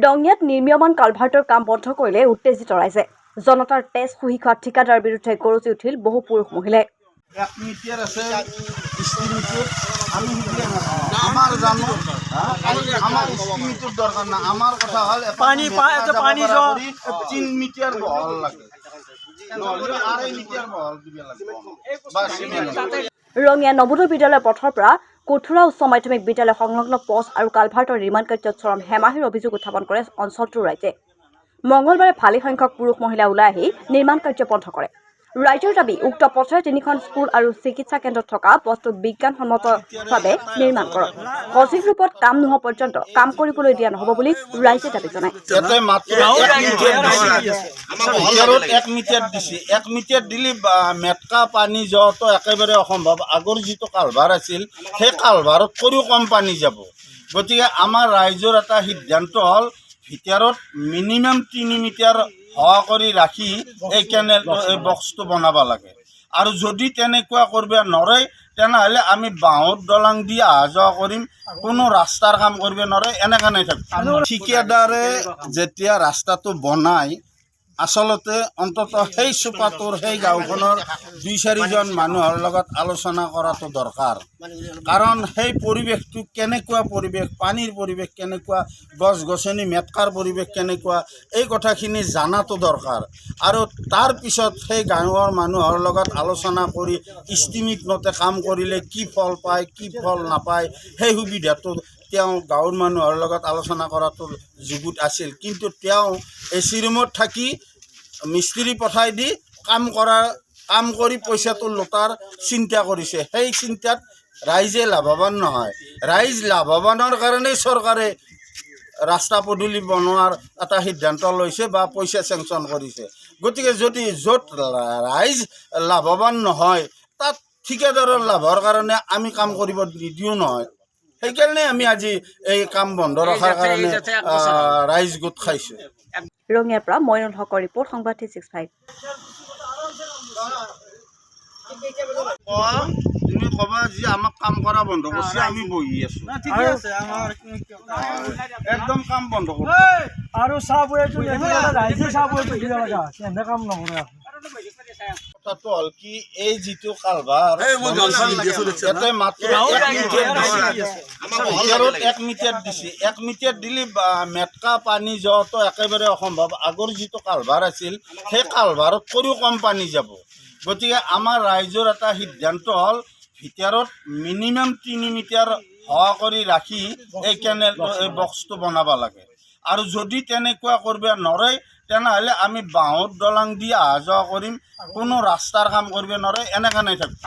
ৰঙিয়াত নিৰ্মীয়মান কালভাৰ্টৰ কাম বন্ধ কৰিলে উত্তেজিত ৰাইজে। জনতাৰ তেজ শুহি খোৱা ঠিকাদাৰ বিৰুদ্ধে গৰজি উঠিল বহু পুৰুষ মহিলাই। ৰঙিয়া নবোদয় বিদ্যালয় পথৰ পৰা কঠুৰা উচ্চ মাধ্যমিক বিদ্যালয় সংলগ্ন পথ আৰু কালভাৰ্টৰ নিৰ্মাণ কাৰ্যত চৰম হেমাহিৰ অভিযোগ উত্থাপন কৰে অঞ্চলটোৰ ৰাইজে। মঙলবাৰে ভালে সংখ্যক পুৰুষ মহিলা ওলাই আহি নিৰ্মাণ কাৰ্য বন্ধ কৰে। ৰাইজৰ দাবী, উক্ত পথেৰে 3খন স্কুল আৰু চিকিৎসা কেন্দ্ৰত থকা পথটো বিজ্ঞানসন্মতভাৱে নিৰ্মাণ কৰক। সঠিক ৰূপত কাম নোহোৱা পৰ্যন্ত কাম কৰিবলৈ দিয়া নহ'ব বুলি ৰাইজে দাবী জনায়। এক মিটাৰ দিলে মেটকা পানী যোৱাটো একেবাৰে অসম্ভৱ। আগৰ যিটো কালভাৰ আছিল সেই কালভাৰত কৰিও কম পানী যাব। গতিকে আমাৰ ৰাইজৰ এটা সিদ্ধান্ত হ'ল ভিতৰত মিনিমাম 3 মিটাৰ হোৱা কৰি ৰাখি এই কেনেলটো এই বক্সটো বনাব লাগে। আৰু যদি তেনেকুৱা কৰিব নোৱাৰে তেনেহ'লে আমি বাঁহৰ দলং দি অহা যোৱা কৰিম, কোনো ৰাস্তাৰ কাম কৰিব নোৱাৰে, এনেকৈ নাথাকিব। ঠিকাদাৰে যেতিয়া ৰাস্তাটো বনায় আচলতে অন্তত সেই চুপাটোৰ সেই গাঁওখনৰ 2-4জন মানুহৰ লগত আলোচনা কৰাটো দৰকাৰ। কাৰণ সেই পৰিৱেশটো কেনেকুৱা পৰিৱেশ, পানীৰ পৰিৱেশ কেনেকুৱা, গছ গছনি মেটকাৰ পৰিৱেশ কেনেকুৱা, এই কথাখিনি জনাটো দৰকাৰ। আৰু তাৰপিছত সেই গাঁৱৰ মানুহৰ লগত আলোচনা কৰি ইষ্টিমেট মতে কাম কৰিলে কি ফল পায় কি ফল নাপায় সেই সুবিধাটো তেওঁ গাঁৱৰ মানুহৰ লগত আলোচনা কৰাটো যুগুত আছিল। কিন্তু তেওঁ এচি ৰুমত থাকি মিস্ত্ৰী পঠাই দি কাম কৰি পইচাটো লোটাৰ চিন্তা কৰিছে। সেই চিন্তাত ৰাইজে লাভৱান নহয়। ৰাইজ লাভৱানৰ কাৰণেই চৰকাৰে ৰাস্তা পদূলি বনোৱাৰ এটা সিদ্ধান্ত লৈছে বা পইচা চেংচন কৰিছে। গতিকে যদি য'ত ৰাইজ লাভৱান নহয় তাত ঠিকাদাৰৰ লাভৰ কাৰণে আমি কাম কৰিব নিদিওঁ নহয়। সেইকাৰণে আমি আজি এই কাম বন্ধ ৰখাৰ কাৰণে ৰাইজ গোট খাইছোঁ। ৰঙিয়াৰ পৰা মইনুল হকৰ ৰিপৰ্ট, সংবাদ 365। তুমি ক'বা যে আমাক কাম কৰা বন্ধ কৰিছে, আমি বহি আছো, একদম কাম বন্ধ কৰি আৰু ৰাইজে কাম নকৰে। কথাটো হ'ল কি, এই যিটো কালভাৰ ইয়াতে মাত্ৰ 1 মিটাৰ দিছে। 1 মিটাৰ দিলে মেটকা পানী যোৱাটো একেবাৰে অসম্ভৱ। আগৰ যিটো কালভাৰ আছিল সেই কালভাৰত কৰিও কম পানী যাব। গতিকে আমাৰ ৰাইজৰ এটা সিদ্ধান্ত হ'ল ভিতৰত মিনিমাম 3 মিটাৰ হোৱা কৰি ৰাখি এই কেনেলটো এই বক্সটো বনাব লাগে। আৰু যদি তেনেকুৱা কৰিব নোৱাৰে তেনেহ'লে আমি বাঁহৰ দলং দি অহা যোৱা কৰিম, কোনো ৰাস্তাৰ কাম কৰিব নোৱাৰে, এনেকৈ নাথাকিব।